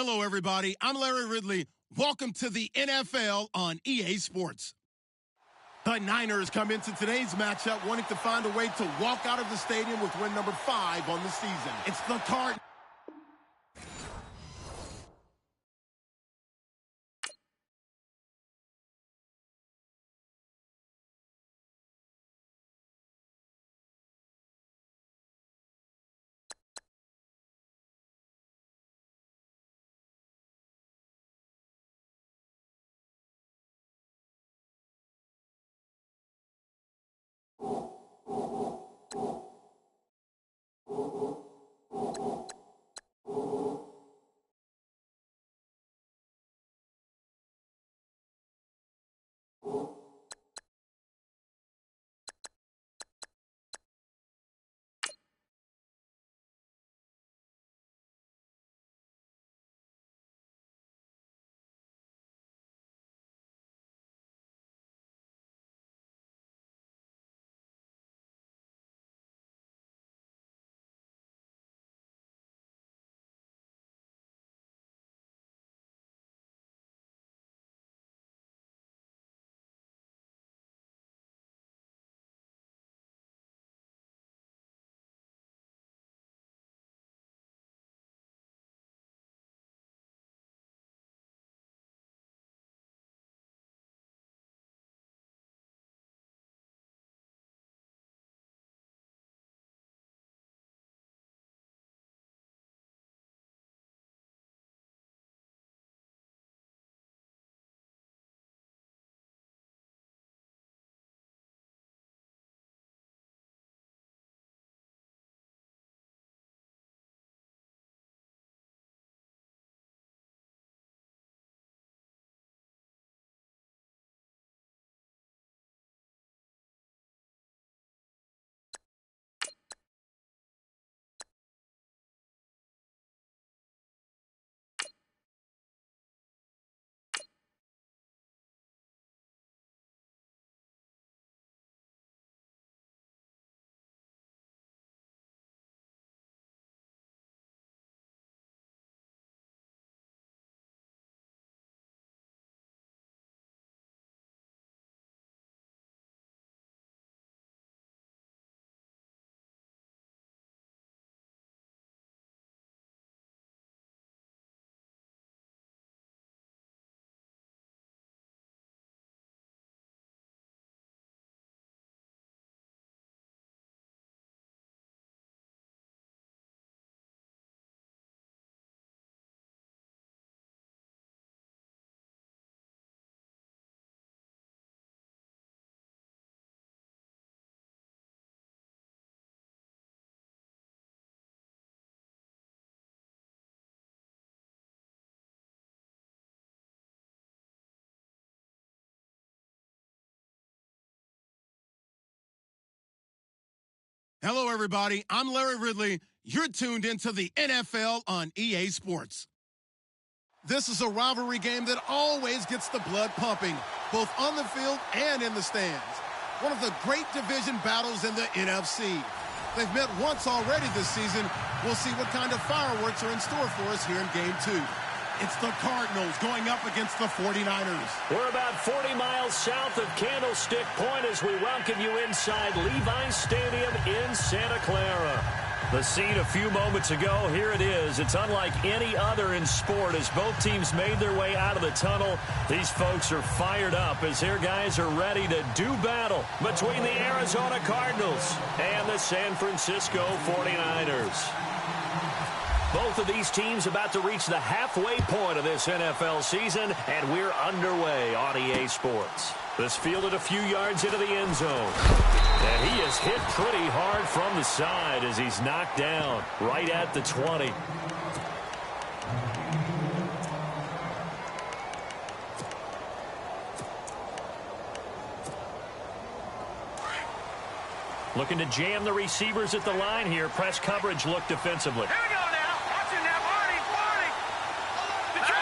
Hello, everybody. I'm Larry Ridley. Welcome to the NFL on EA Sports. The Niners come into today's matchup wanting to find a way to walk out of the stadium with win number 5 on the season. It's the Cardinals. Hello, everybody. I'm Larry Ridley. You're tuned into the NFL on EA Sports. This is a rivalry game that always gets the blood pumping, both on the field and in the stands. One of the great division battles in the NFC. They've met once already this season. We'll see what kind of fireworks are in store for us here in Game 2. It's the Cardinals going up against the 49ers. We're about 40 miles south of Candlestick Point as we welcome you inside Levi's Stadium in Santa Clara. The scene a few moments ago, here it is. It's unlike any other in sport as both teams made their way out of the tunnel. These folks are fired up as their guys are ready to do battle between the Arizona Cardinals and the San Francisco 49ers. Both of these teams about to reach the halfway point of this NFL season, and we're underway on EA Sports. This fielded a few yards into the end zone. And he is hit pretty hard from the side as he's knocked down right at the 20. Looking to jam the receivers at the line here. Press coverage look defensively. Here we go now. Watch him now. Barney. Let's go.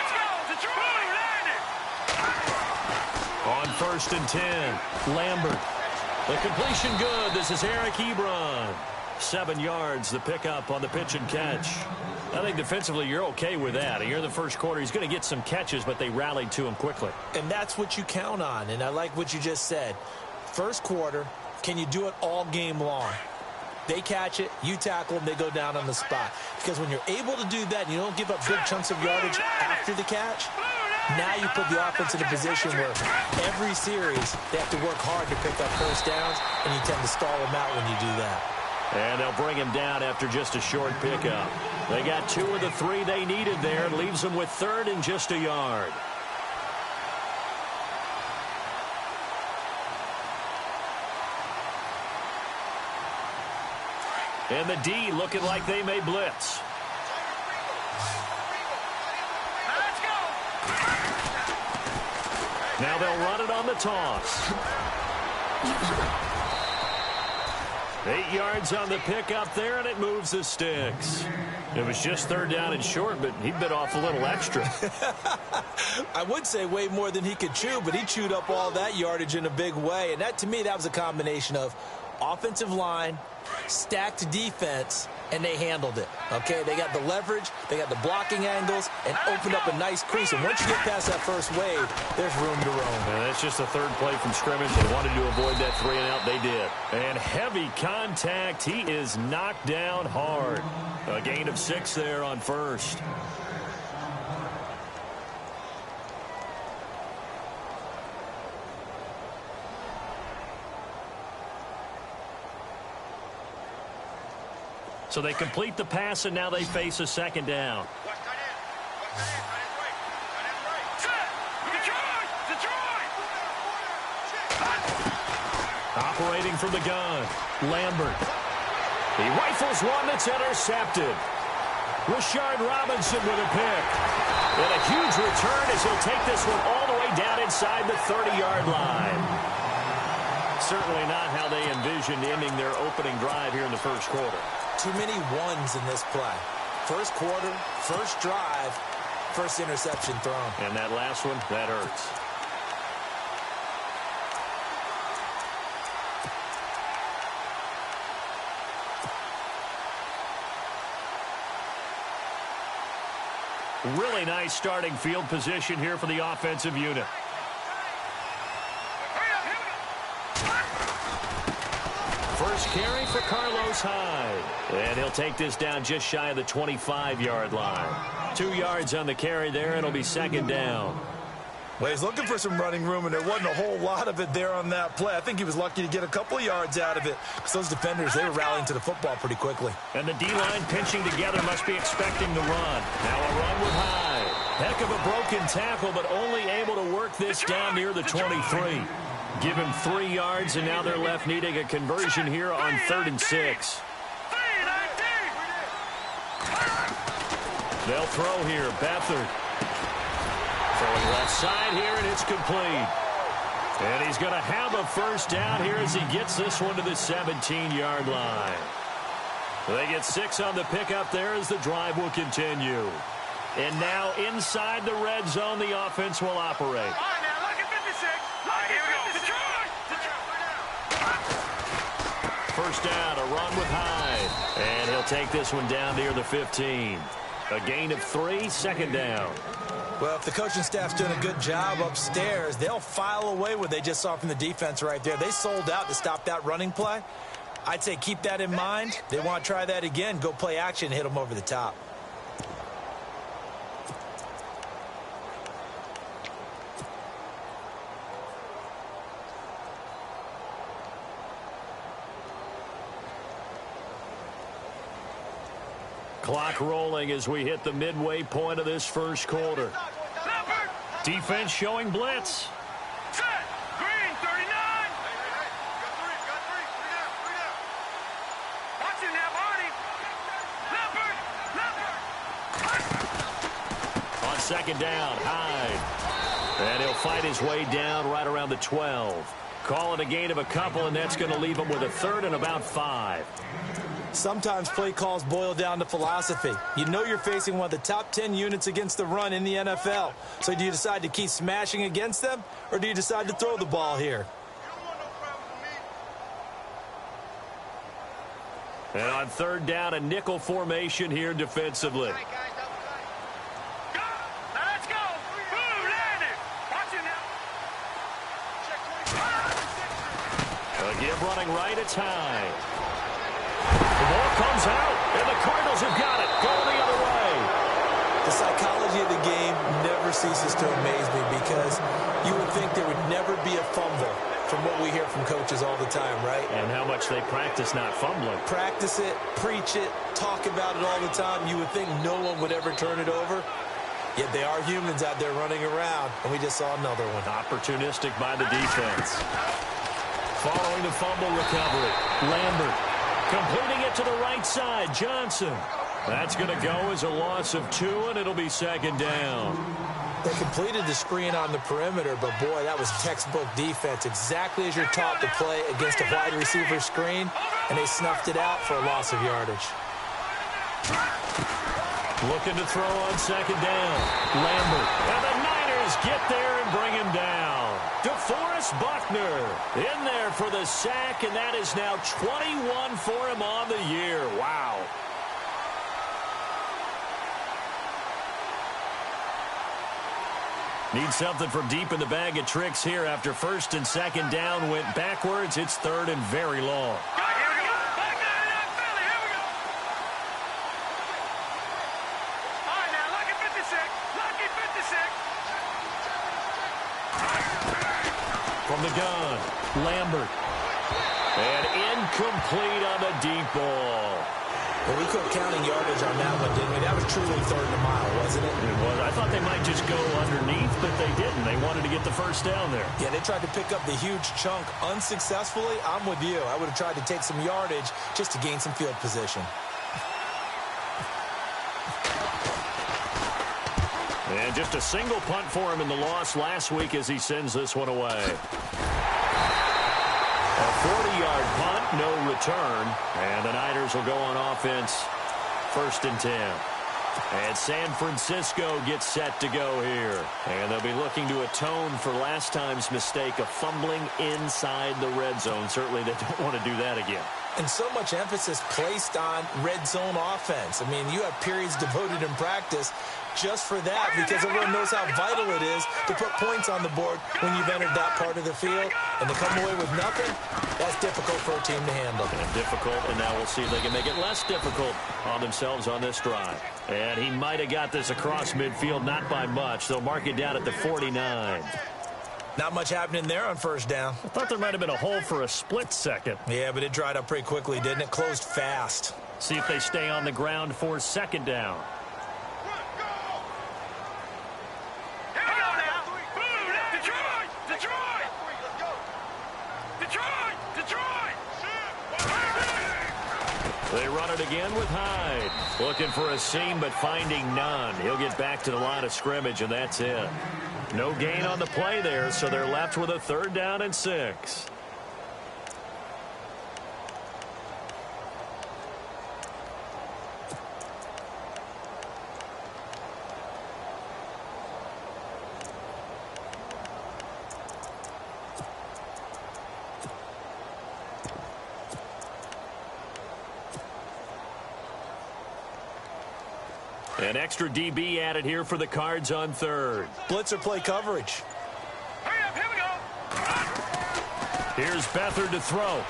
On 1st and 10, Lambert. The completion good. This is Eric Ebron. 7 yards, the pickup on the pitch and catch. I think defensively you're okay with that. Here in the first quarter, he's going to get some catches, but they rallied to him quickly. And that's what you count on, and I like what you just said. First quarter, can you do it all game long? They catch it, you tackle them, they go down on the spot. Because when you're able to do that and you don't give up big chunks of yardage after the catch, now you put the offense in a position where every series they have to work hard to pick up first downs, and you tend to stall them out when you do that. And they'll bring him down after just a short pickup. They got 2 of the 3 they needed there. Leaves them with 3rd and just a yard. And the D looking like they may blitz. Let's go. Now they'll run it on the toss. 8 yards on the pickup there, and it moves the sticks. It was just 3rd down and short, but he bit off a little extra. I would say way more than he could chew, but he chewed up all that yardage in a big way. And that, to me, that was a combination of offensive line, stacked defense, and they handled it. Okay, they got the leverage, they got the blocking angles, and opened up a nice crease. And once you get past that first wave, there's room to roam. And that's just the 3rd play from scrimmage. They wanted to avoid that 3-and-out. They did. And heavy contact. He is knocked down hard. A gain of 6 there on first. So they complete the pass, and now they face a 2nd down. Operating from the gun, Lambert. He rifles one that's intercepted. Rashard Robinson with a pick. And a huge return as he'll take this one all the way down inside the 30-yard line. Certainly not how they envisioned ending their opening drive here in the first quarter. Too many ones in this play. First quarter, first drive, first interception thrown. And that last one, that hurts. Really nice starting field position here for the offensive unit. First carry for Carlos Hyde. And he'll take this down just shy of the 25-yard line. 2 yards on the carry there. It'll be 2nd down. Well, he's looking for some running room, and there wasn't a whole lot of it there on that play. I think he was lucky to get a couple of yards out of it, because those defenders, they were rallying to the football pretty quickly. And the D-line pinching together must be expecting the run. Now a run with Hyde. Heck of a broken tackle, but only able to work this down near the 23. Give him 3 yards, and now they're left needing a conversion here on 3rd and 6. They'll throw here. Beathard. Throwing left side here, and it's complete. And he's going to have a first down here as he gets this one to the 17-yard line. They get 6 on the pickup there as the drive will continue. And now inside the red zone, the offense will operate. All right, now look at 56. Here we go. First down, a run with Hyde. And he'll take this one down near the 15. A gain of 3, 2nd down. Well, if the coaching staff's doing a good job upstairs, they'll file away what they just saw from the defense right there. They sold out to stop that running play. I'd say keep that in mind. They want to try that again. Go play action, hit them over the top. Clock rolling as we hit the midway point of this first quarter. Defense showing blitz. Set. Green, 39. Watch it now, Barney. Leopard. On 2nd down, Hyde. And he'll fight his way down right around the 12. Call it a gain of a couple, and that's going to leave him with a 3rd and about 5. Sometimes play calls boil down to philosophy. You know you're facing one of the top 10 units against the run in the NFL. So do you decide to keep smashing against them, or do you decide to throw the ball here? And on third down, a nickel formation here defensively. Let's go. Boom, landed. Watch it now. Again, running right, it's high. The ball comes out, and the Cardinals have got it. Going the other way. The psychology of the game never ceases to amaze me because you would think there would never be a fumble from what we hear from coaches all the time, right? And how much they practice not fumbling. Practice it, preach it, talk about it all the time. You would think no one would ever turn it over. Yet they are humans out there running around, and we just saw another one. Opportunistic by the defense. Following the fumble recovery, Lambert completing it to the right side, Johnson. That's going to go as a loss of 2, and it'll be second down. They completed the screen on the perimeter, but boy, that was textbook defense, exactly as you're taught to play against a wide receiver screen, and they snuffed it out for a loss of yardage. Looking to throw on second down. Lambert. And the Niners get there and bring him down. DeForest Buckner in there for the sack, and that is now 21 for him on the year. Wow. Need something from deep in the bag of tricks here after first and second down went backwards. It's third and very long. Here we go. Here we go. All right, now, lucky 56. Lucky 56. From the gun, Lambert. And incomplete on the deep ball. Well, we quit counting yardage on that one, didn't we? That was truly third and a mile, wasn't it? It was. I thought they might just go underneath, but they didn't. They wanted to get the first down there. Yeah, they tried to pick up the huge chunk unsuccessfully. I'm with you. I would have tried to take some yardage just to gain some field position. And just a single punt for him in the loss last week as he sends this one away. A 40-yard punt, no return. And the Niners will go on offense, first and 10. And San Francisco gets set to go here. And they'll be looking to atone for last time's mistake of fumbling inside the red zone. Certainly they don't want to do that again. And so much emphasis placed on red zone offense. I mean, you have periods devoted in practice just for that because everyone knows how vital it is to put points on the board when you've entered that part of the field. And to come away with nothing, that's difficult for a team to handle. And difficult, and now we'll see if they can make it less difficult on themselves on this drive. And he might have got this across midfield, not by much. They'll mark it down at the 49. Not much happening there on first down. I thought there might have been a hole for a split second. Yeah, but it dried up pretty quickly, didn't it? Closed fast. See if they stay on the ground for second down. Here we go now. Boom, Detroit. Detroit. Detroit. Detroit. They run it again with Hyde. Looking for a seam, but finding none. He'll get back to the line of scrimmage, and that's it. No gain on the play there, so they're left with a third down and 6. An extra DB added here for the Cards on third. Blitzer play coverage. Hurry up, here we go. Here's Beathard to throw.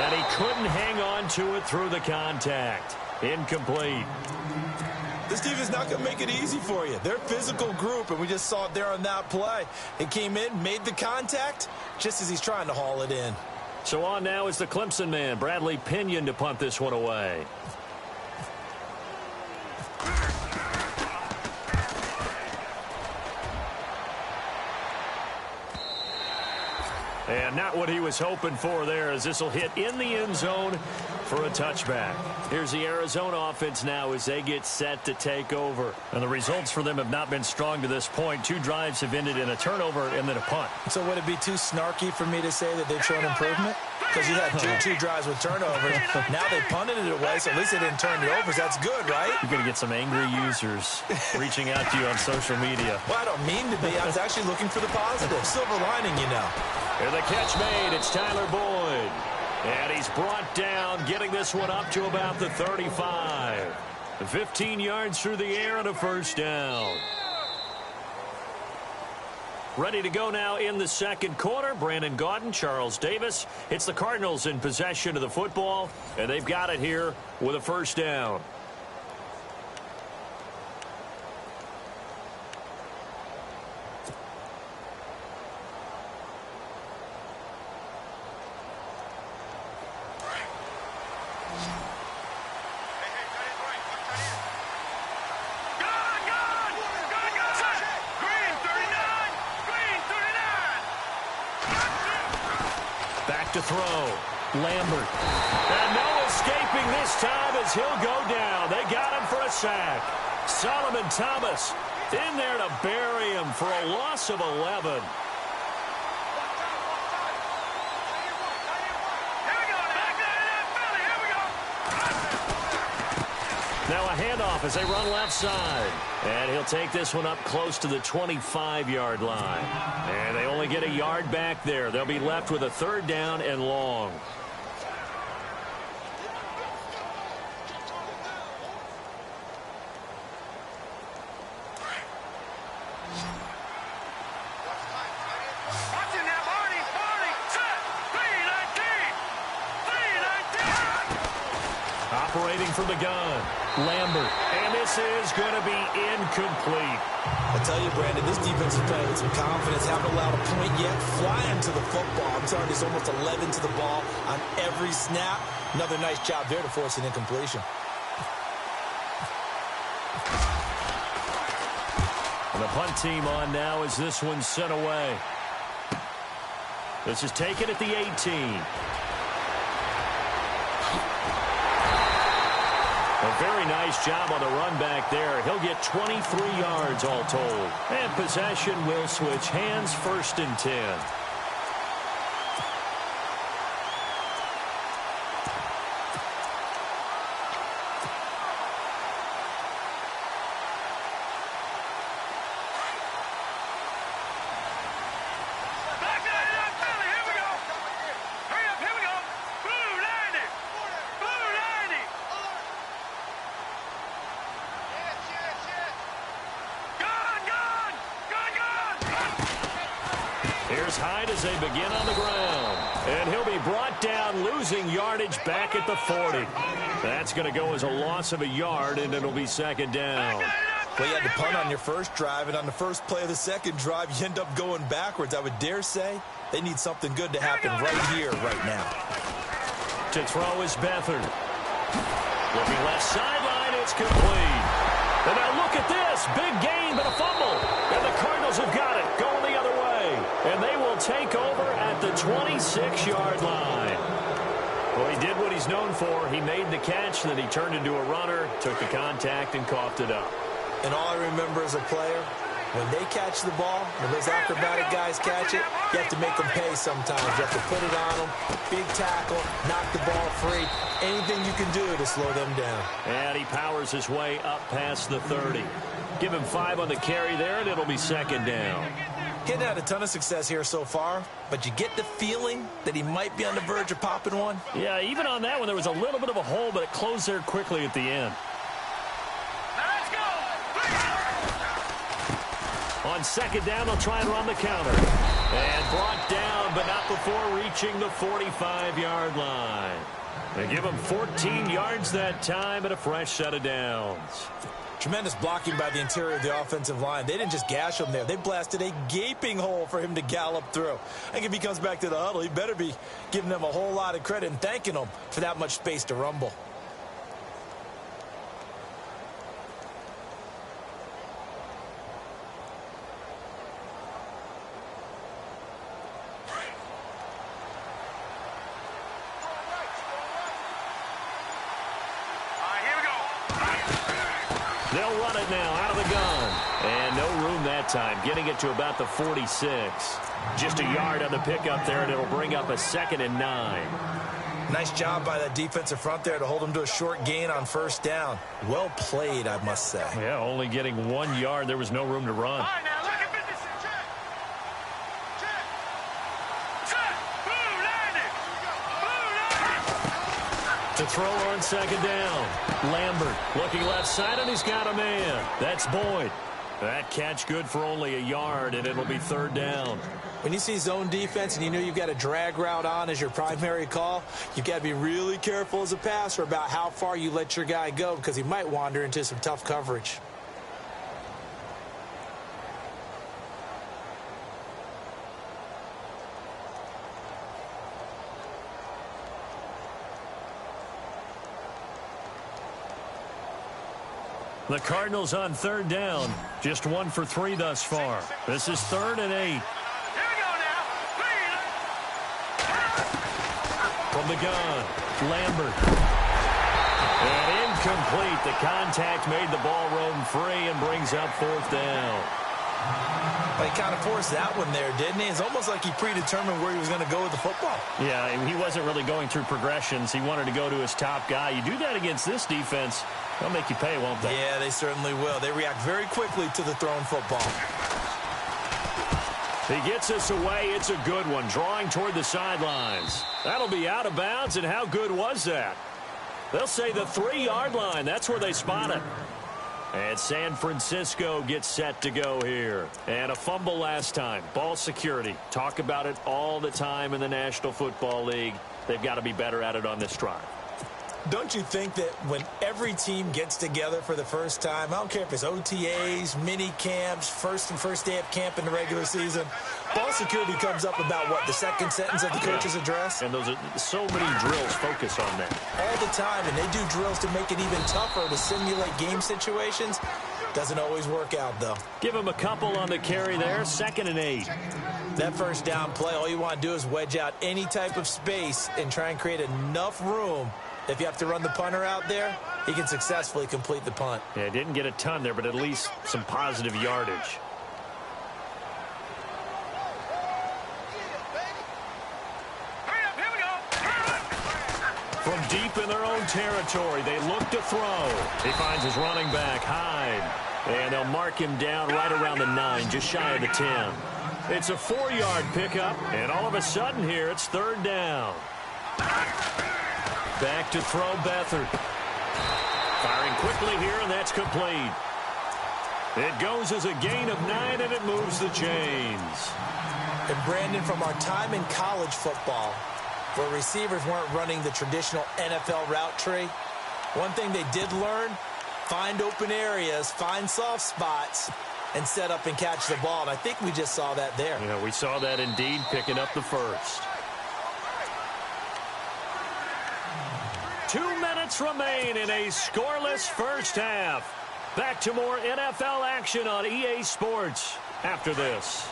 And he couldn't hang on to it through the contact. Incomplete. This team is not going to make it easy for you. They're a physical group, and we just saw it there on that play. It came in, made the contact, just as he's trying to haul it in. So on now is the Clemson man, Bradley Pinion, to punt this one away. And not what he was hoping for there, as this will hit in the end zone for a touchback. Here's the Arizona offense now as they get set to take over. And the results for them have not been strong to this point. 2 drives have ended in a turnover and then a punt. So would it be too snarky for me to say that they've shown improvement? Because you had two drives with turnovers. Now they punted it away, so at least they didn't turn it over. So that's good, right? You're going to get some angry users reaching out to you on social media. Well, I don't mean to be. I was actually looking for the positive. Silver lining, you know. And the catch made. It's Tyler Boyd. And he's brought down, getting this one up to about the 35. 15 yards through the air and a first down. Ready to go now in the second quarter. Brandon Gaudin, Charles Davis. It's the Cardinals in possession of the football, and they've got it here with a first down. To throw. Lambert. And no escaping this time as he'll go down. They got him for a sack. Solomon Thomas in there to bury him for a loss of 11. Now a handoff as they run left side. And he'll take this one up close to the 25-yard line. And they only get a yard back there. They'll be left with a third down and long. Operating from the gun, Lambert. And this is going to be incomplete. I tell you, Brandon, this defense is playing with some confidence. Haven't allowed a point yet. Flying to the football. I'm telling you, it's almost 11 to the ball on every snap. Another nice job there to force an incompletion. And the punt team on now as this one's sent away. This is taken at the 18. A very nice job on the run back there. He'll get 23 yards all told. And possession will switch hands, 1st and 10. Hyde as they begin on the ground. And he'll be brought down, losing yardage back at the 40. That's going to go as a loss of a yard, and it'll be 2nd down. Well, you had to punt on your first drive, and on the first play of the second drive, you end up going backwards. I would dare say they need something good to happen right here, right now. To throw is Beathard. Looking left sideline, it's complete. And now look at this. Big gain, but a fumble. And the Cardinals have got it, going the other way. And they will take over at the 26-yard line. Well, he did what he's known for. He made the catch, then he turned into a runner, took the contact, and coughed it up. And all I remember as a player, when they catch the ball, when those acrobatic guys catch it, you have to make them pay sometimes. You have to put it on them, big tackle, knock the ball free. Anything you can do to slow them down. And he powers his way up past the 30. Give him 5 on the carry there, and it'll be 2nd down. Getting had a ton of success here so far, but you get the feeling that he might be on the verge of popping one. Yeah, even on that one, there was a little bit of a hole, but it closed there quickly at the end. Let's go! On 2nd down, they'll try and run the counter. And brought down, but not before reaching the 45-yard line. They give him 14 yards that time and a fresh set of downs. Tremendous blocking by the interior of the offensive line. They didn't just gash him there. They blasted a gaping hole for him to gallop through. I think if he comes back to the huddle, he better be giving them a whole lot of credit and thanking them for that much space to rumble. They'll run it now out of the gun. And no room that time, getting it to about the 46. Just a yard on the pickup there, and it'll bring up a 2nd and 9. Nice job by that defensive front there to hold him to a short gain on 1st down. Well played, I must say. Yeah, only getting 1 yard. There was no room to run. All right, now look at business. Check. Check. Check. Boom, landed. Boom, landed. To throw on second down. Lambert looking left side, and he's got a man. That's Boyd. That catch good for only a yard, and it'll be third down. When you see zone defense and you know you've got a drag route on as your primary call, you've got to be really careful as a passer about how far you let your guy go because he might wander into some tough coverage. The Cardinals on third down. Just 1 for 3 thus far. This is 3rd and 8. Here we go now. From the gun, Lambert. And incomplete. The contact made the ball roam free and brings up 4th down. Well, he kind of forced that one there, didn't he? It's almost like he predetermined where he was going to go with the football. Yeah, he wasn't really going through progressions. He wanted to go to his top guy. You do that against this defense, they'll make you pay, won't they? Yeah, they certainly will. They react very quickly to the thrown football. He gets us away. It's a good one, drawing toward the sidelines. That'll be out of bounds, and how good was that? They'll say the 3-yard line. That's where they spot it. And San Francisco gets set to go here. And a fumble last time. Ball security. Talk about it all the time in the National Football League. They've got to be better at it on this drive. Don't you think that when every team gets together for the first time, I don't care if it's OTAs, mini camps, first day of camp in the regular season, ball security comes up about, what, the second sentence of the coach's address? And those are so many drills focus on that. All the time, and they do drills to make it even tougher to simulate game situations. Doesn't always work out, though. Give him a couple on the carry there, 2nd and 8. That first down play, all you want to do is wedge out any type of space and try and create enough room. If you have to run the punter out there, he can successfully complete the punt. Yeah, didn't get a ton there, but at least some positive yardage. Hurry up, here we go. From deep in their own territory, they look to throw. He finds his running back, Hyde. And they'll mark him down right around the 9, just shy of the 10. It's a 4-yard pickup, and all of a sudden here, it's 3rd down. Back to throw, Beathard. Firing quickly here, and that's complete. It goes as a gain of 9, and it moves the chains. And Brandon, from our time in college football, where receivers weren't running the traditional NFL route tree, one thing they did learn, find open areas, find soft spots, and set up and catch the ball. And I think we just saw that there. Yeah, we saw that indeed, picking up the first. 2 minutes remain in a scoreless first half. Back to more NFL action on EA Sports after this.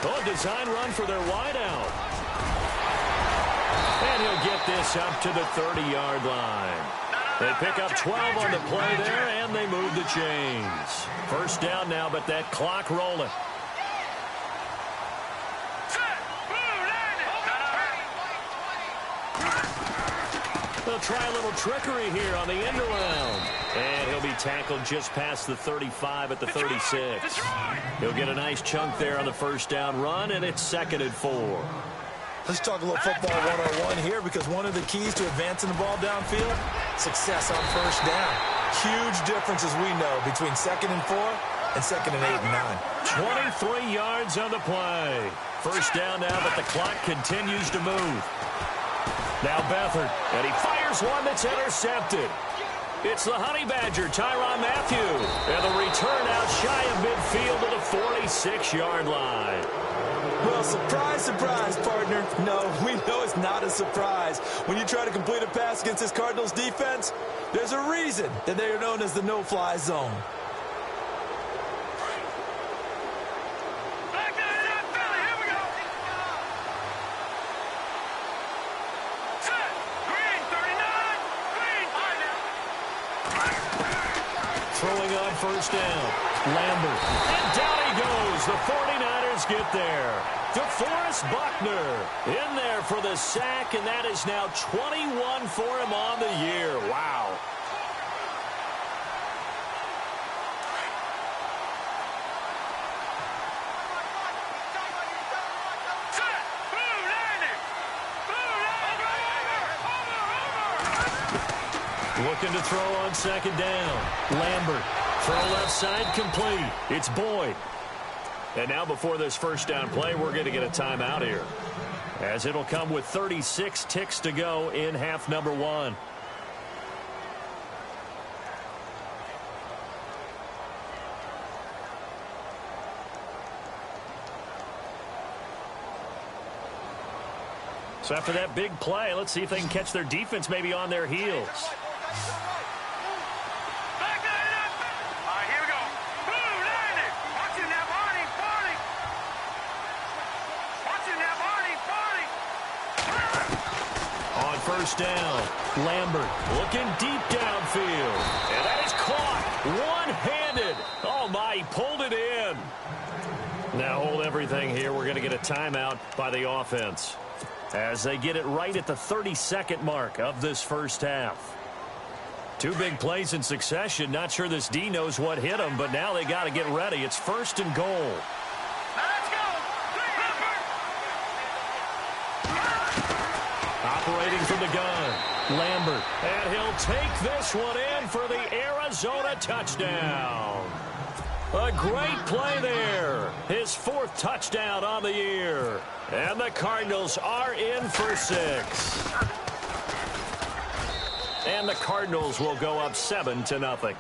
Oh, design run for their wideout. And he'll get this up to the 30-yard line. They pick up 12 on the play there, and they move the chains. First down now, but that clock rolling. They'll try a little trickery here on the end around. And he'll be tackled just past the 35 at the 36. He'll get a nice chunk there on the first down run, and it's 2nd and 4. Let's talk a little football 101 here, because one of the keys to advancing the ball downfield, success on first down. Huge difference, as we know, between 2nd and 4 and 2nd and 8 and 9. 23 yards on the play. First down now, but the clock continues to move. Now Beathard, and he fires one that's intercepted. It's the Honey Badger, Tyrann Mathieu. And the return out shy of midfield to the 46-yard line. Well, surprise, surprise, partner. No, we know it's not a surprise. When you try to complete a pass against this Cardinals defense, there's a reason that they are known as the no-fly zone. Throwing on first down. Lambert. And down he goes. The 49ers get there. DeForest Buckner in there for the sack, and that is now 21 for him on the year. Wow. Looking to throw on second down. Lambert. Throw left side complete. It's Boyd. And now before this first down play, we're going to get a timeout here, as it'll come with 36 ticks to go in half number 1. So after that big play, let's see if they can catch their defense maybe on their heels. First down. Lambert looking deep downfield. And that is caught one-handed. Oh, my, he pulled it in. Now hold everything here. We're going to get a timeout by the offense, as they get it right at the 32nd mark of this first half. 2 big plays in succession. Not sure this D knows what hit them, but now they got to get ready. It's first and goal. Operating from the gun, Lambert. And he'll take this one in for the Arizona touchdown. A great play there. His 4th touchdown on the year. And the Cardinals are in for 6. And the Cardinals will go up 7-0.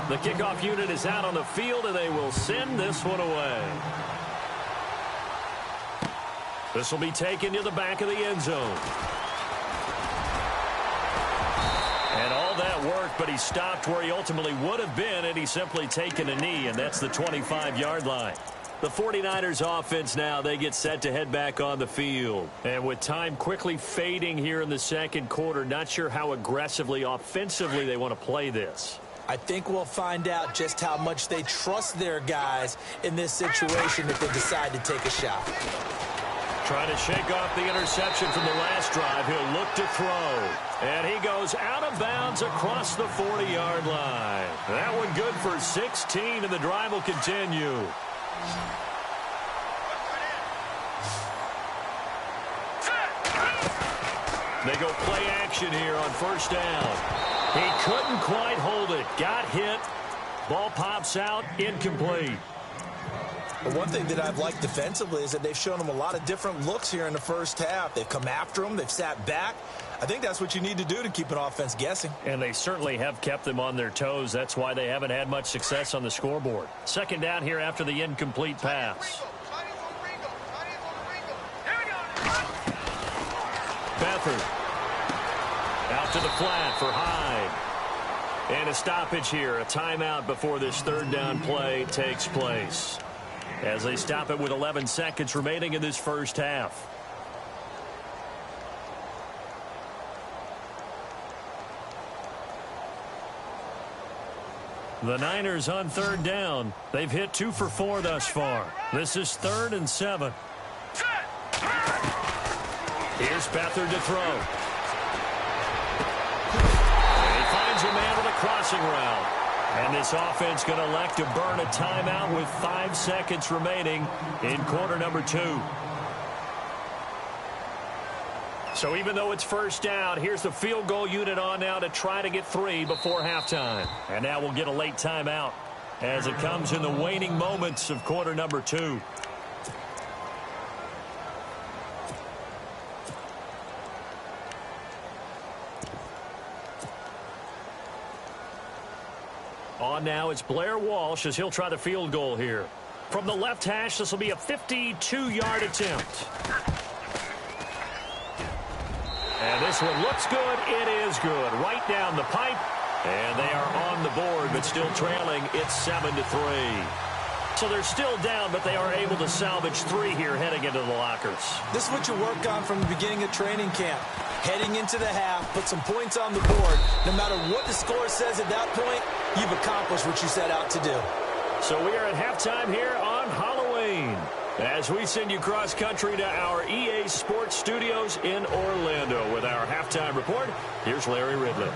The kickoff unit is out on the field, and they will send this one away. This will be taken to the back of the end zone. And all that worked, but he stopped where he ultimately would have been, and he's simply taken a knee, and that's the 25-yard line. The 49ers offense now, they get set to head back on the field. And with time quickly fading here in the second quarter, not sure how aggressively, offensively they want to play this. I think we'll find out just how much they trust their guys in this situation if they decide to take a shot. Trying to shake off the interception from the last drive. He'll look to throw. And he goes out of bounds across the 40-yard line. That one good for 16, and the drive will continue. They go play action here on first down. He couldn't quite hold it. Got hit. Ball pops out. Incomplete. Well, one thing that I've liked defensively is that they've shown him a lot of different looks here in the first half. They've come after him. They've sat back. I think that's what you need to do to keep an offense guessing. And they certainly have kept them on their toes. That's why they haven't had much success on the scoreboard. Second down here after the incomplete pass. Beathard. Out to the flat for Hyde. And a stoppage here, a timeout before this third down play takes place, as they stop it with 11 seconds remaining in this first half. The Niners on third down. They've hit 2 for 4 thus far. This is 3rd and 7. Here's Beathard to throw. A man with a crossing route. And this offense going to elect to burn a timeout with 5 seconds remaining in quarter number 2. So even though it's first down, here's the field goal unit on now to try to get 3 before halftime. And now we'll get a late timeout as it comes in the waning moments of quarter number 2. On now, it's Blair Walsh as he'll try the field goal here. From the left hash, this will be a 52-yard attempt. And this one looks good. It is good. Right down the pipe. And they are on the board, but still trailing. It's 7-3. So they're still down, but they are able to salvage 3 here heading into the lockers. This is what you work on from the beginning of training camp. Heading into the half, put some points on the board. No matter what the score says at that point, you've accomplished what you set out to do. So we are at halftime here on Halloween, as we send you cross-country to our EA Sports Studios in Orlando with our halftime report. Here's Larry Ridley.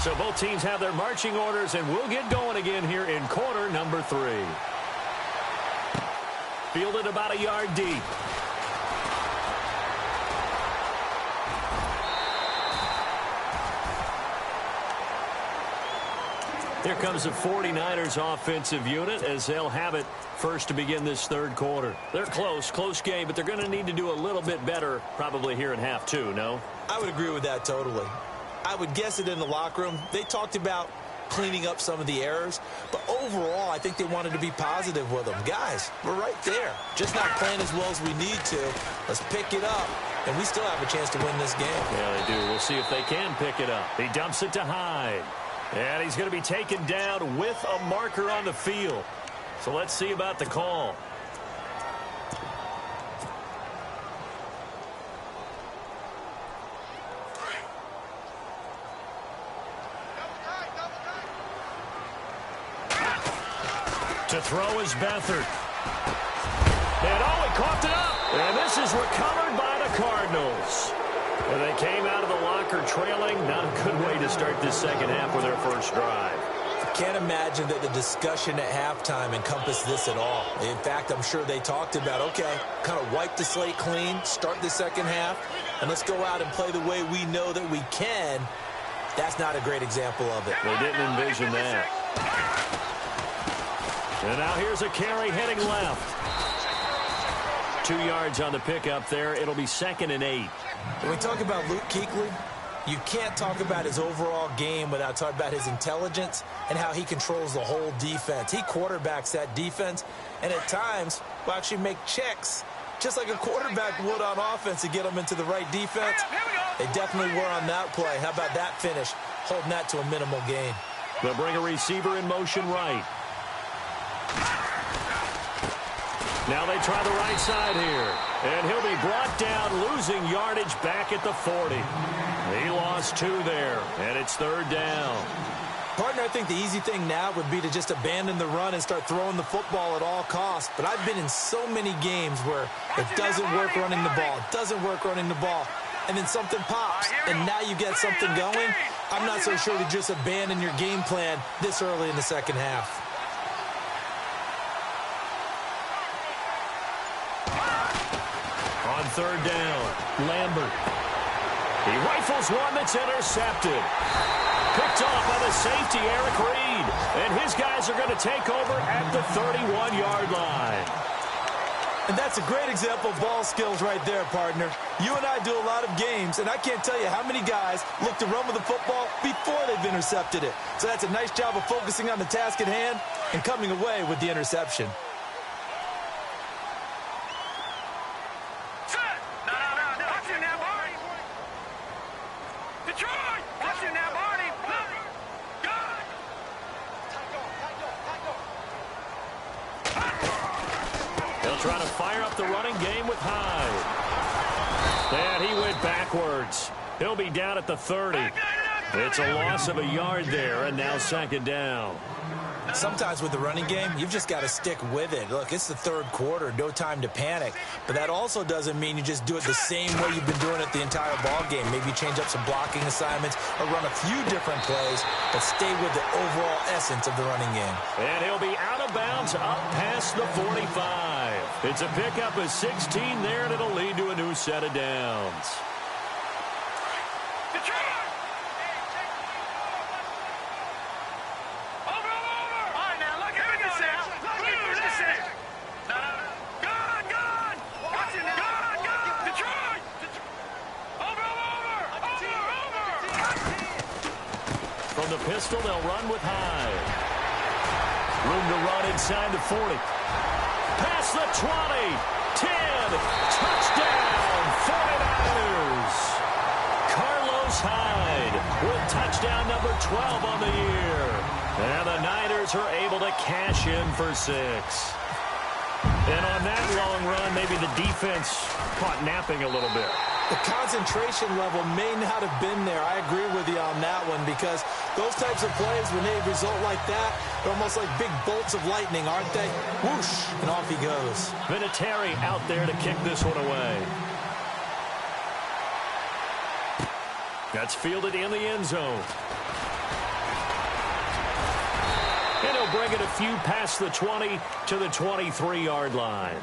So both teams have their marching orders, and we'll get going again here in quarter number 3. Fielded about a yard deep. Here comes the 49ers offensive unit as they'll have it first to begin this third quarter. They're close game, but they're going to need to do a little bit better probably here in half 2, no? I would agree with that totally. I would guess it in the locker room. They talked about cleaning up some of the errors, but overall, I think they wanted to be positive with them. Guys, we're right there. Just not playing as well as we need to. Let's pick it up, and we still have a chance to win this game. Yeah, they do. We'll see if they can pick it up. He dumps it to Hyde. And he's going to be taken down with a marker on the field. So let's see about the call. To throw is Beathard. And he coughed it up. And this is recovered by the Cardinals. And they came out of the locker trailing. Not a good way to start this second half with their first drive. I can't imagine that the discussion at halftime encompassed this at all. In fact, I'm sure they talked about, okay, kind of wipe the slate clean, start the second half, and let's go out and play the way we know that we can. That's not a great example of it. They didn't envision that. And now here's a carry heading left. 2 yards on the pickup there. It'll be 2nd and 8. When we talk about Luke Kuechly, you can't talk about his overall game without talking about his intelligence and how he controls the whole defense. He quarterbacks that defense, and at times will actually make checks, just like a quarterback would on offense to get them into the right defense. They definitely were on that play. How about that finish, holding that to a minimal gain? They'll bring a receiver in motion right. Now they try the right side here. And he'll be brought down, losing yardage back at the 40. He lost 2 there, and it's 3rd down. Partner, I think the easy thing now would be to just abandon the run and start throwing the football at all costs. But I've been in so many games where it doesn't work running the ball. It doesn't work running the ball. And then something pops, and now you get something going. I'm not so sure to just abandon your game plan this early in the second half. On 3rd down, Lambert. He rifles one that's intercepted. Picked off by the safety, Eric Reed. And his guys are going to take over at the 31-yard line. And that's a great example of ball skills right there, partner. You and I do a lot of games, and I can't tell you how many guys look to run with the football before they've intercepted it. So that's a nice job of focusing on the task at hand and coming away with the interception. Trying to fire up the running game with Hyde. And he went backwards. He'll be down at the 30. It's a loss of a yard there, and now 2nd down. Sometimes with the running game, you've just got to stick with it. Look, it's the 3rd quarter, no time to panic. But that also doesn't mean you just do it the same way you've been doing it the entire ball game. Maybe change up some blocking assignments or run a few different plays, but stay with the overall essence of the running game. And he'll be out of bounds up past the 45. It's a pickup of 16 there, and it'll lead to a new set of downs. From the pistol, they'll run with Hyde. Room to run inside the 40. Past the 20. 10. Touchdown, 49ers. Carlos Hyde with touchdown number 12 on the year. And the Niners are able to cash in for 6. And on that long run, maybe the defense caught napping a little bit. The concentration level may not have been there. I agree with you on that one because those types of plays, when they result like that, they're almost like big bolts of lightning, aren't they? Whoosh, and off he goes. Vinatieri out there to kick this one away. That's fielded in the end zone. bring it a few past the 20 to the 23-yard line.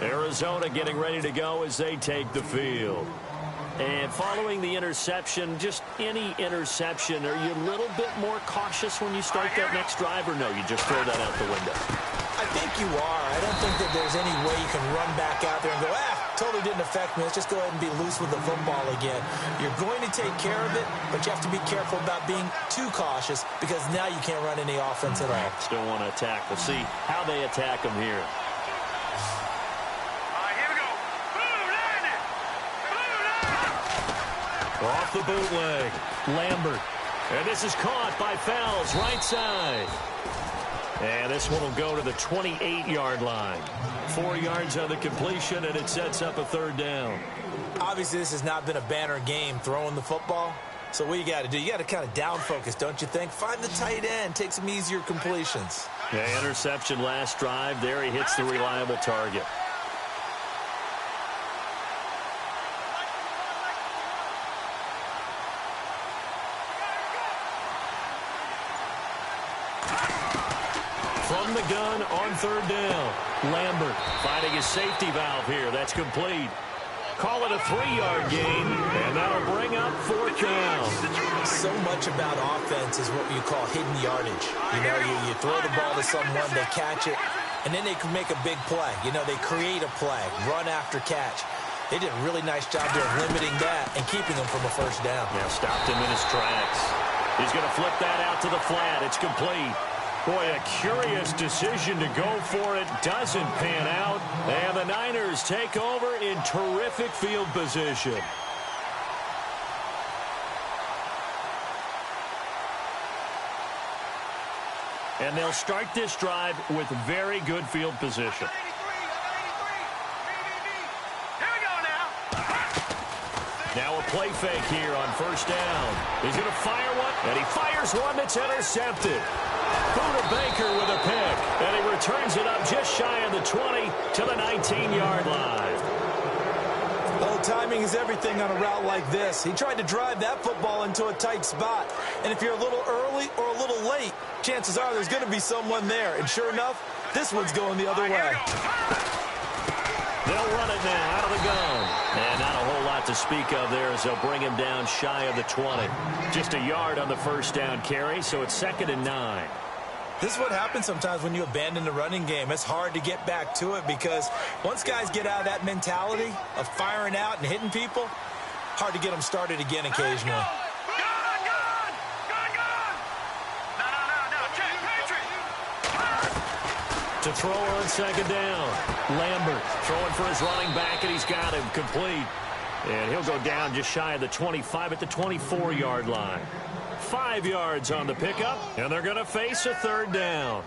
Arizona getting ready to go as they take the field. And following the interception, just any interception, are you a little bit more cautious when you start that next drive, or no, you just throw that out the window? I think you are. I don't think that there's any way you can run back out there and go, totally didn't affect me. Let's just go ahead and be loose with the football again. You're going to take care of it, but you have to be careful about being too cautious because now you can't run any offense at all. Still want to attack. We'll see how they attack them here. Off the bootleg, Lambert. And this is caught by Fells, right side. And this one will go to the 28-yard line. 4 yards on the completion, and it sets up a third down. Obviously, this has not been a banner game throwing the football. So what you got to do, you got to kind of down focus, don't you think? Find the tight end, take some easier completions. Yeah, interception last drive. There he hits the reliable target. From the gun on third down. Lambert finding his safety valve here. That's complete. Call it a 3-yard gain, and that'll bring up fourth down. So much about offense is what you call hidden yardage. You know, you throw the ball to someone, they catch it, and then they can make a big play. You know, they create a play, run after catch. They did a really nice job there of limiting that and keeping them from a first down. Yeah, stopped him in his tracks. He's going to flip that out to the flat. It's complete. Boy, a curious decision to go for it. Doesn't pan out. And the Niners take over in terrific field position. And they'll start this drive with very good field position. Now a play fake here on first down. He's going to fire one, and he fires one that's intercepted. Buda Baker with a pick, and he returns it up just shy of the 20 to the 19-yard line. Oh, timing is everything on a route like this. He tried to drive that football into a tight spot. And if you're a little early or a little late, chances are there's going to be someone there. And sure enough, this one's going the other way. They'll run it now out of the gun. And not a whole lot to speak of there as they'll bring him down shy of the 20. Just a yard on the first down carry, so it's 2nd and 9. This is what happens sometimes when you abandon the running game. It's hard to get back to it because once guys get out of that mentality of firing out and hitting people, hard to get them started again occasionally. To throw on 2nd down. Lambert throwing for his running back, and he's got him complete. And he'll go down just shy of the 25 at the 24-yard line. 5 yards on the pickup, and they're going to face a third down.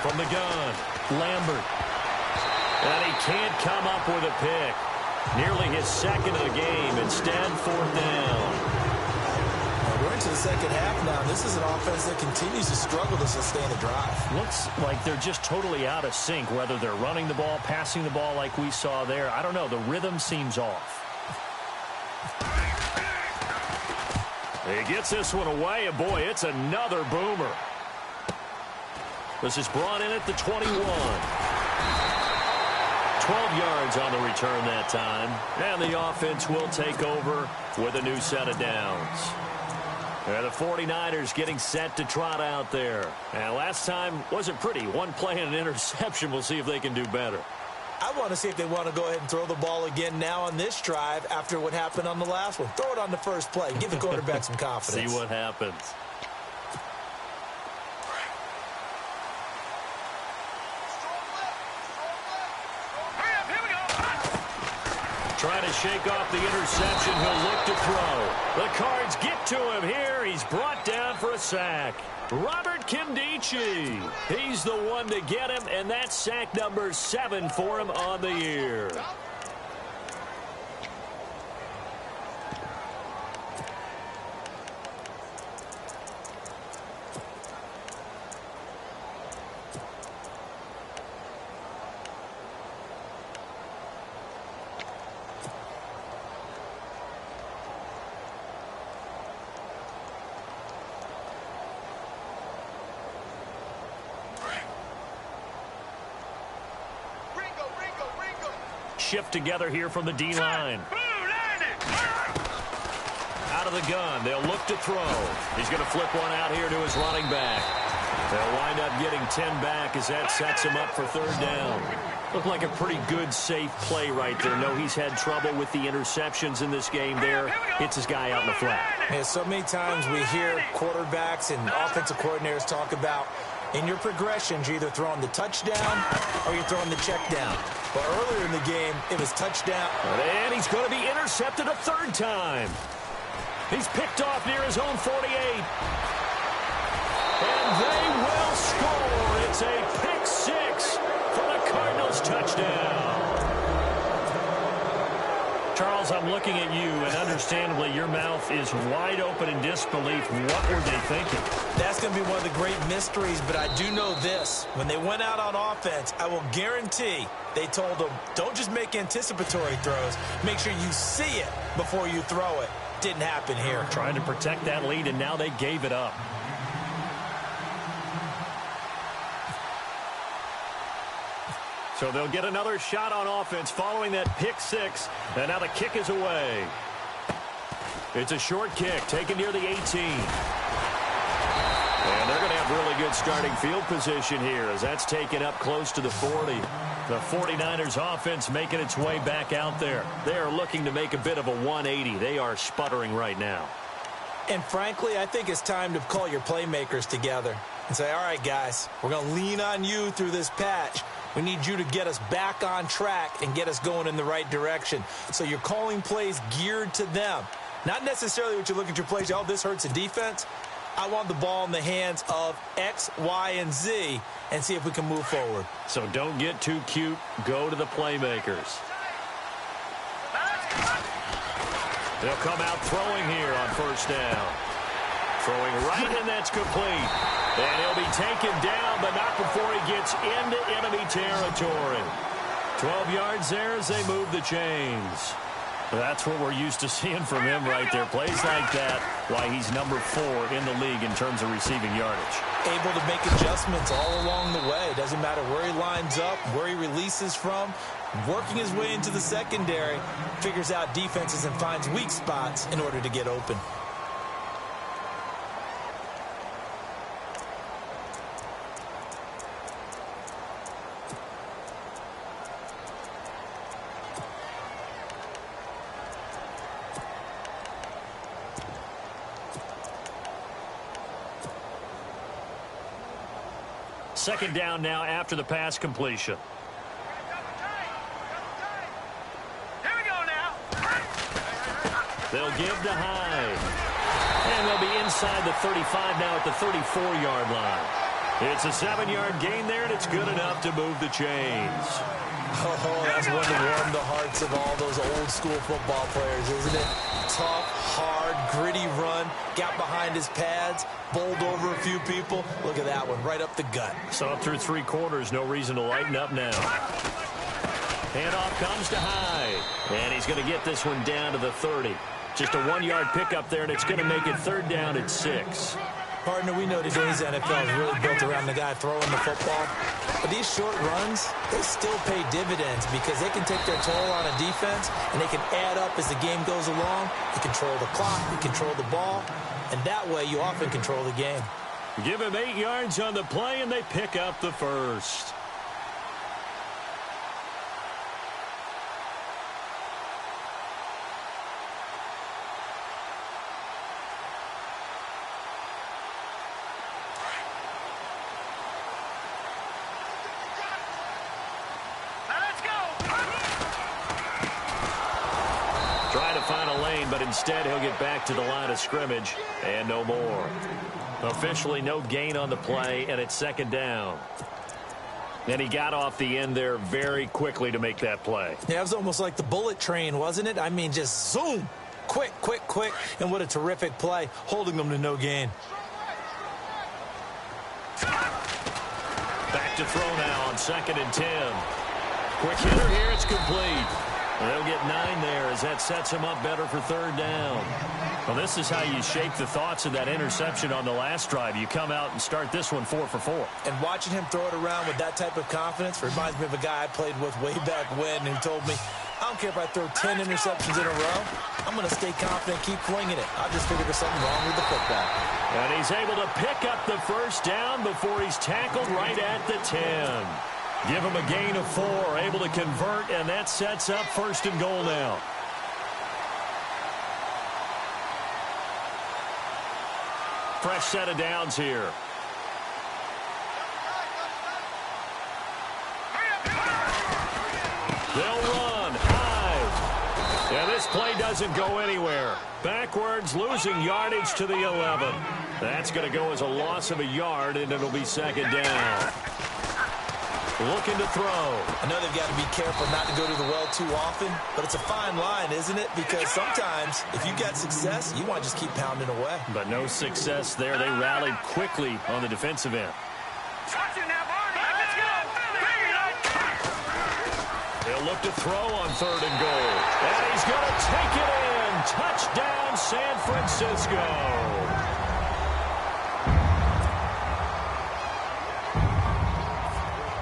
From the gun, Lambert. And he can't come up with a pick. Nearly his second of the game. Instead, fourth down. We're into the second half now. This is an offense that continues to struggle to sustain a drive. Looks like they're just totally out of sync, whether they're running the ball, passing the ball like we saw there. I don't know. The rhythm seems off. He gets this one away, and boy, it's another boomer. This is brought in at the 21. 12 yards on the return that time. And the offense will take over with a new set of downs. And the 49ers getting set to trot out there. And last time wasn't pretty. One play and an interception. We'll see if they can do better. I want to see if they want to go ahead and throw the ball again now on this drive after what happened on the last one. Throw it on the first play. Give the quarterback some confidence. See what happens. Trying to shake off the interception. He'll look to throw. The Cards get to him here. He's brought down for a sack. Robert Kimdichie. He's the one to get him, and that's sack number 7 for him on the year. shift together here from the D-line. Out of the gun. They'll look to throw. He's going to flip one out here to his running back. They'll wind up getting 10 back as that sets him up for third down. Looked like a pretty good, safe play right there. No, he's had trouble with the interceptions in this game there. Hits his guy out in the flat. Yeah, so many times we hear quarterbacks and offensive coordinators talk about in your progressions, you're either throwing the touchdown or you're throwing the check down. But earlier in the game, it was touchdown. And he's going to be intercepted a third time. He's picked off near his own 48. And they will score. It's a pick six for the Cardinals touchdown. Charles, I'm looking at you, and understandably, your mouth is wide open in disbelief. What were they thinking? That's going to be one of the great mysteries, but I do know this. When they went out on offense, I will guarantee they told them, don't just make anticipatory throws. Make sure you see it before you throw it. Didn't happen here. Trying to protect that lead, and now they gave it up. So they'll get another shot on offense following that pick six. And now the kick is away. It's a short kick taken near the 18. And they're going to have really good starting field position here as that's taken up close to the 40. The 49ers offense making its way back out there. They are looking to make a bit of a 180. They are sputtering right now. And frankly, I think it's time to call your playmakers together and say, all right, guys, we're going to lean on you through this patch. We need you to get us back on track and get us going in the right direction. So you're calling plays geared to them. Not necessarily what you look at your plays, oh, this hurts the defense. I want the ball in the hands of X, Y, and Z and see if we can move forward. So don't get too cute. Go to the playmakers. They'll come out throwing here on first down. Throwing right, and that's complete. And he'll be taken down, but not before he gets into enemy territory. 12 yards there as they move the chains. That's what we're used to seeing from him right there. Plays like that, why he's number 4 in the league in terms of receiving yardage. Able to make adjustments all along the way. Doesn't matter where he lines up, where he releases from. Working his way into the secondary, figures out defenses and finds weak spots in order to get open. Second down now after the pass completion. Here we go now. They'll give to Hyde. And they'll be inside the 35 now at the 34-yard line. It's a 7-yard gain there, and it's good enough to move the chains. Oh, that's one to warm the hearts of all those old-school football players, isn't it? Tough, hard, gritty run. Got behind his pads, bowled over a few people. Look at that one, right up the gut. So up through 3 quarters, no reason to lighten up now. Handoff comes to Hyde. And he's going to get this one down to the 30. Just a 1-yard pickup there, and it's going to make it third down at 6. Partner, we know today's NFL is really built around the guy throwing the football. But these short runs, they still pay dividends because they can take their toll on a defense, and they can add up as the game goes along. You control the clock, you control the ball, and that way you often control the game. Give him 8 yards on the play, and they pick up the first. But instead, he'll get back to the line of scrimmage and no more. Officially, no gain on the play, and it's second down. And he got off the end there very quickly to make that play. Yeah, it was almost like the bullet train, wasn't it? I mean, just zoom. Quick, quick, quick. And what a terrific play, holding them to no gain. Back to throw now on 2nd and 10. Quick hitter here, it's complete. They'll get 9 there as that sets him up better for third down. Well, this is how you shape the thoughts of that interception on the last drive. You come out and start this one 4 for 4. And watching him throw it around with that type of confidence reminds me of a guy I played with way back when who told me, I don't care if I throw 10 interceptions in a row. I'm going to stay confident, keep flinging it. I just figured there's something wrong with the football. And he's able to pick up the first down before he's tackled right at the 10. Give him a gain of 4, able to convert, and that sets up first and goal now. Fresh set of downs here. They'll run high. And this play doesn't go anywhere. Backwards, losing yardage to the 11. That's going to go as a loss of a yard, and it'll be second down. Looking to throw. I know they've got to be careful not to go to the well too often, but it's a fine line, isn't it? Because sometimes, if you got success, you want to just keep pounding away. But no success there. They rallied quickly on the defensive end. They'll look to throw on third and goal. And he's going to take it in. Touchdown, San Francisco.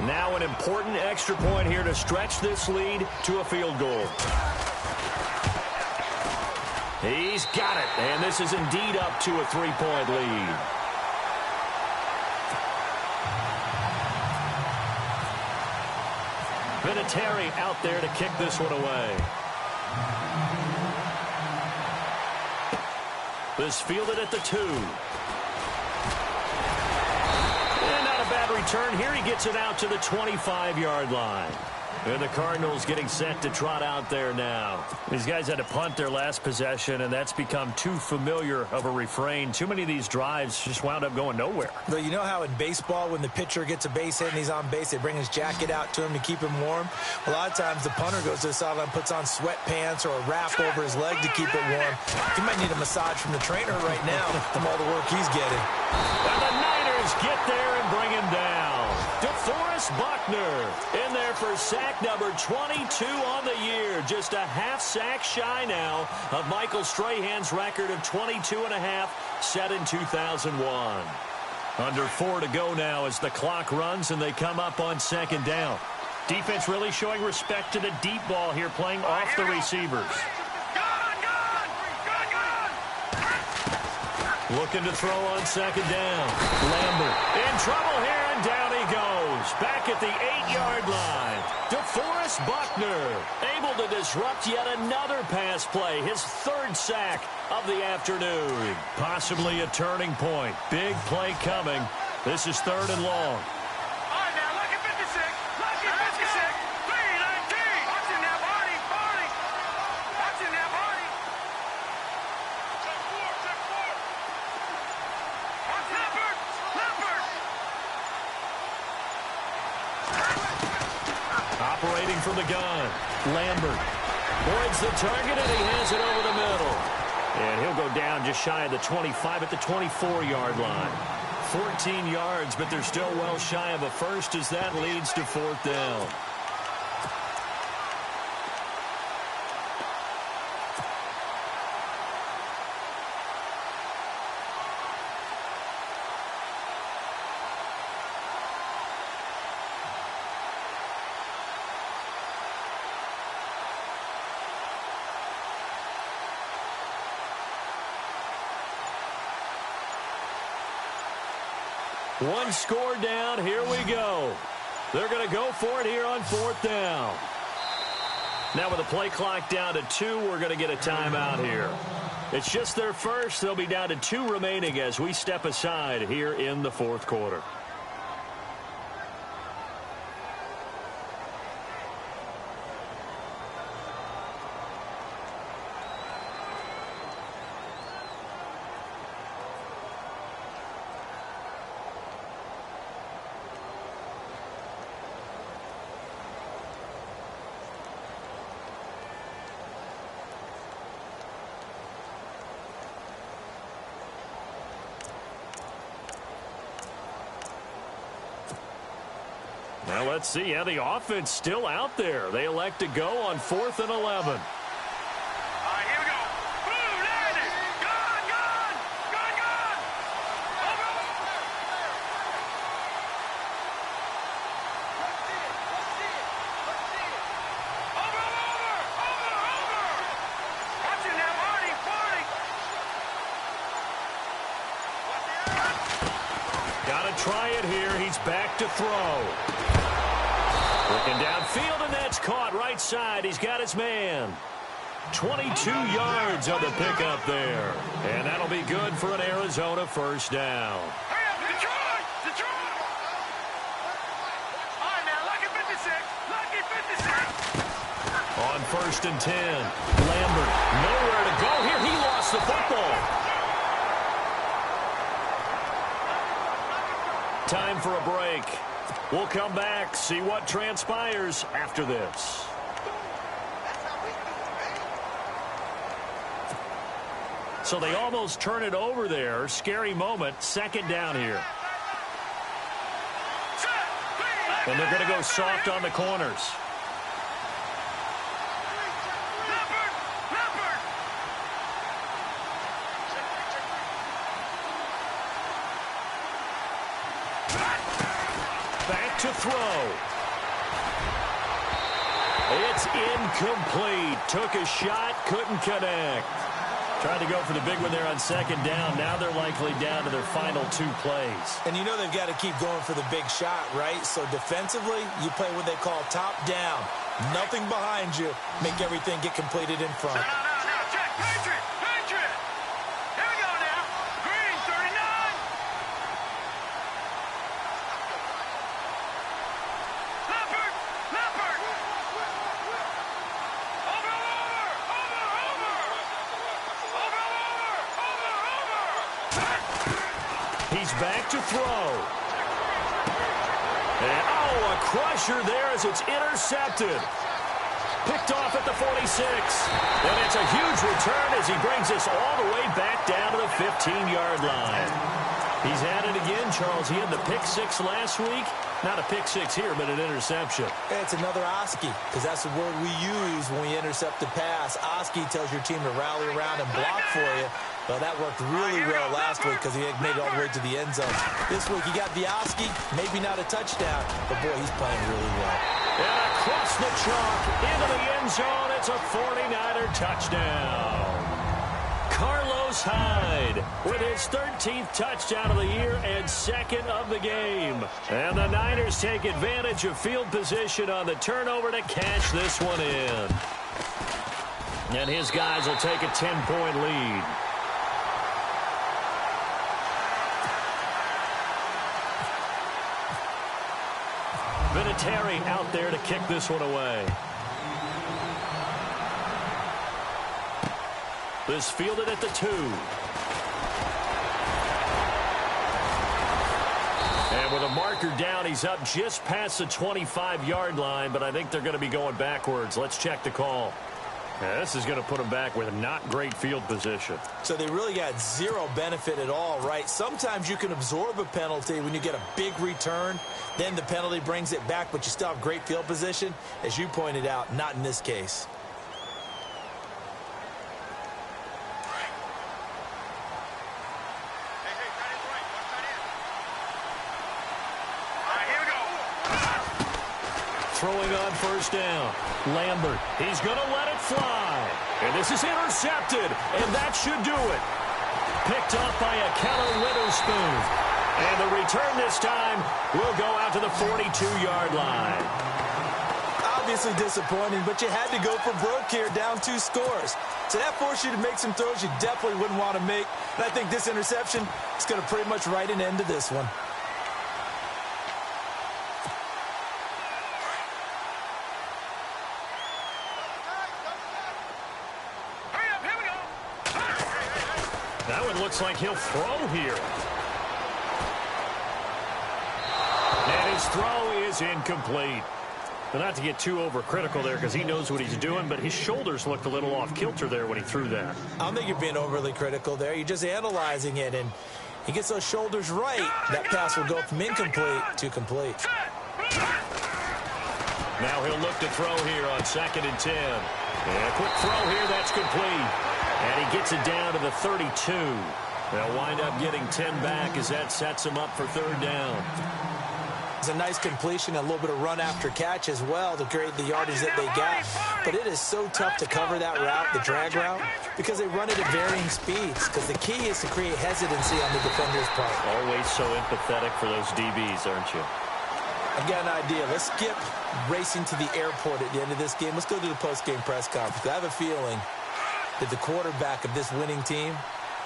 Now an important extra point here to stretch this lead to a field goal. He's got it, and this is indeed up to a 3-point lead. Vinatieri out there to kick this one away. This fielded at the 2. Bad return here. He gets it out to the 25-yard line. And the Cardinals getting set to trot out there now. These guys had to punt their last possession, and that's become too familiar of a refrain. Too many of these drives just wound up going nowhere. But you know how in baseball, when the pitcher gets a base hit and he's on base, they bring his jacket out to him to keep him warm? A lot of times the punter goes to the sideline, puts on sweatpants or a wrap over his leg to keep it warm. He might need a massage from the trainer right now from all the work he's getting. And the Niners get there and bring him down. DeForest Buckner in there for sack number 22 on the year. Just a half sack shy now of Michael Strahan's record of 22.5 set in 2001. Under 4 to go now as the clock runs and they come up on second down. Defense really showing respect to the deep ball here, playing off the receivers. Looking to throw on second down. Lambert in trouble here, and down he goes. Back at the 8-yard line. DeForest Buckner able to disrupt yet another pass play. His 3rd sack of the afternoon. Possibly a turning point. Big play coming. This is 3rd and long. Operating from the gun, Lambert avoids the target, and he has it over the middle. And he'll go down just shy of the 25 at the 24-yard line. 14 yards, but they're still well shy of a first as that leads to 4th down. One score down. Here we go. They're going to go for it here on 4th down. Now with the play clock down to 2, we're going to get a timeout here. It's just their first. They'll be down to 2 remaining as we step aside here in the 4th quarter. Now let's see how the offense still out there. They elect to go on 4th and 11. Try it here. He's back to throw. Looking downfield, and that's caught right side. He's got his man. 22 yards on the pickup there. And that'll be good for an Arizona first down. Hurry up, Detroit! Detroit! All right, now, lucky 56. Lucky 56. On 1st and 10. Lambert, nowhere to go here. He lost the football. Time for a break. We'll come back, see what transpires after this. So they almost turn it over there. Scary moment. 2nd down here. And they're going to go soft on the corners. To throw. It's incomplete. Took a shot, couldn't connect. Tried to go for the big one there on 2nd down. Now they're likely down to their final 2 plays. And you know they've got to keep going for the big shot, right? So defensively, you play what they call top down. Nothing behind you. Make everything get completed in front. Check. Patriot! Patriot! Here we go now. Green, 39. He's back to throw. And, a crusher there as it's intercepted. Picked off at the 46. And it's a huge return as he brings us all the way back down to the 15-yard line. He's at it again, Charles. He had the pick 6 last week. Not a pick 6 here, but an interception. It's another Oski, because that's the word we use when we intercept the pass. Oski tells your team to rally around and block for you. Well, that worked really well last week because he made it all the way to the end zone. This week he got the Oski, maybe not a touchdown, but boy, he's playing really well. And across the chalk into the end zone, it's a 49er touchdown. Carlos Hyde with his 13th touchdown of the year and 2nd of the game. And the Niners take advantage of field position on the turnover to cash this one in. And his guys will take a 10-point lead. Vinatieri out there to kick this one away. This fielded at the 2. And with a marker down, he's up just past the 25-yard line, but I think they're going to be going backwards. Let's check the call. Yeah, this is going to put them back with not great field position. So they really got zero benefit at all, right? Sometimes you can absorb a penalty when you get a big return. Then the penalty brings it back, but you still have great field position. As you pointed out, not in this case. Throwing on 1st down. Lambert, he's going to let it fly. And this is intercepted, and that should do it. Picked off by a Keller Witherspoon. And the return this time will go out to the 42-yard line. Obviously disappointing, but you had to go for broke here, down 2 scores. So that forced you to make some throws you definitely wouldn't want to make. And I think this interception is going to pretty much write an end to this one. That one looks like he'll throw here. And his throw is incomplete. But not to get too overcritical there because he knows what he's doing, but his shoulders looked a little off kilter there when he threw that. I don't think you're being overly critical there. You're just analyzing it, and he gets those shoulders right. That pass will go from incomplete to complete. Now he'll look to throw here on 2nd and 10. And a quick throw here, that's complete. And he gets it down to the 32. They'll wind up getting 10 back as that sets him up for 3rd down. It's a nice completion, a little bit of run after catch as well to create the yardage that they got. But it is so tough to cover that route, the drag route, because they run it at varying speeds. Because the key is to create hesitancy on the defender's part. Always so empathetic for those DBs, aren't you? I've got an idea. Let's skip racing to the airport at the end of this game. Let's go to the post-game press conference. I have a feeling that the quarterback of this winning team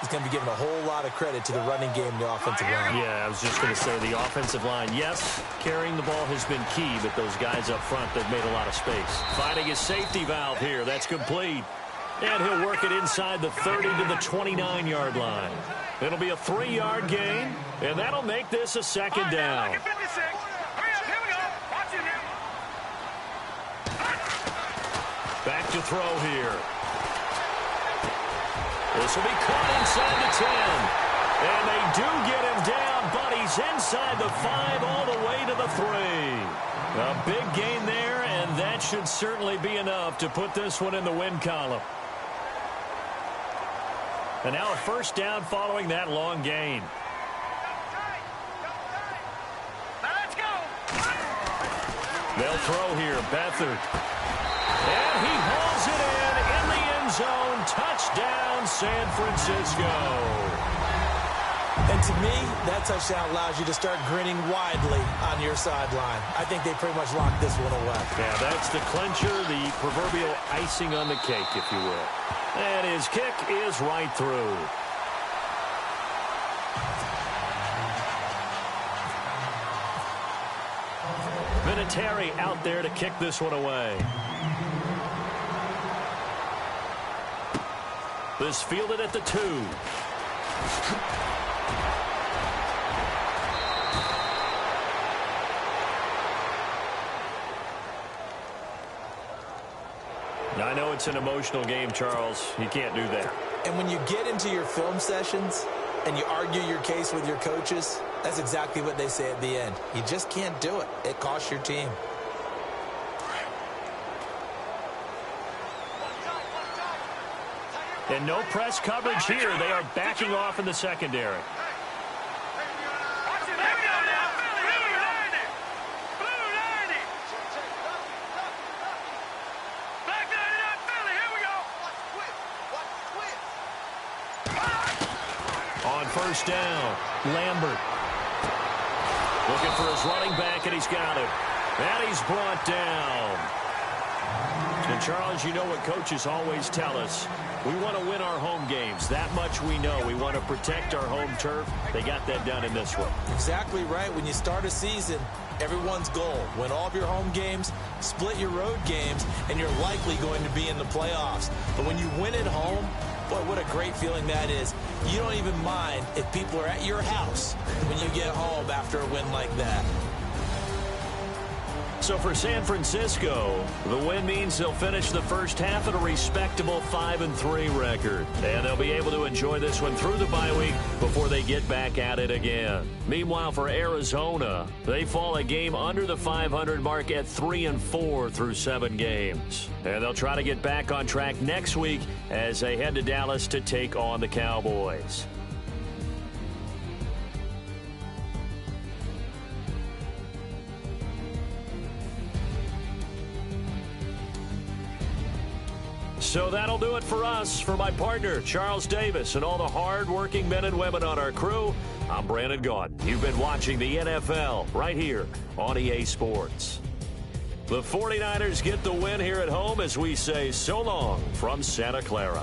is going to be given a whole lot of credit to the running game and the offensive line. Yeah, I was just going to say the offensive line. Yes, carrying the ball has been key, but those guys up front, they've made a lot of space. Finding his safety valve here. That's complete. And he'll work it inside the 30 to the 29-yard line. It'll be a 3-yard gain, and that'll make this a 2nd down. Back to throw here. This will be caught inside the 10. And they do get him down, but he's inside the 5 all the way to the 3. A big gain there, and that should certainly be enough to put this one in the win column. And now a 1st down following that long gain. They'll throw here. Beathard. And he hauls it in the end zone. Touchdown, San Francisco. And to me, that touchdown allows you to start grinning widely on your sideline. I think they pretty much locked this one away. Yeah, that's the clincher, the proverbial icing on the cake, if you will. And his kick is right through. Vinatieri out there to kick this one away. This fielded at the 2. Now, I know it's an emotional game, Charles. You can't do that. And when you get into your film sessions and you argue your case with your coaches, that's exactly what they say at the end. You just can't do it. It costs your team. And no press coverage here. They are backing off in the secondary. On 1st down, Lambert. Looking for his running back, and he's got it. And he's brought down. And, Charles, you know what coaches always tell us. We want to win our home games. That much we know. We want to protect our home turf. They got that done in this one. Exactly right. When you start a season, everyone's goal, win all of your home games, split your road games, and you're likely going to be in the playoffs. But when you win at home, boy, what a great feeling that is. You don't even mind if people are at your house when you get home after a win like that. So for San Francisco, the win means they'll finish the first half at a respectable 5-3 record. And they'll be able to enjoy this one through the bye week before they get back at it again. Meanwhile, for Arizona, they fall a game under the 500 mark at 3-4 through 7 games. And they'll try to get back on track next week as they head to Dallas to take on the Cowboys. So that'll do it for us. For my partner, Charles Davis, and all the hard-working men and women on our crew, I'm Brandon Gaudin. You've been watching the NFL right here on EA Sports. The 49ers get the win here at home as we say so long from Santa Clara.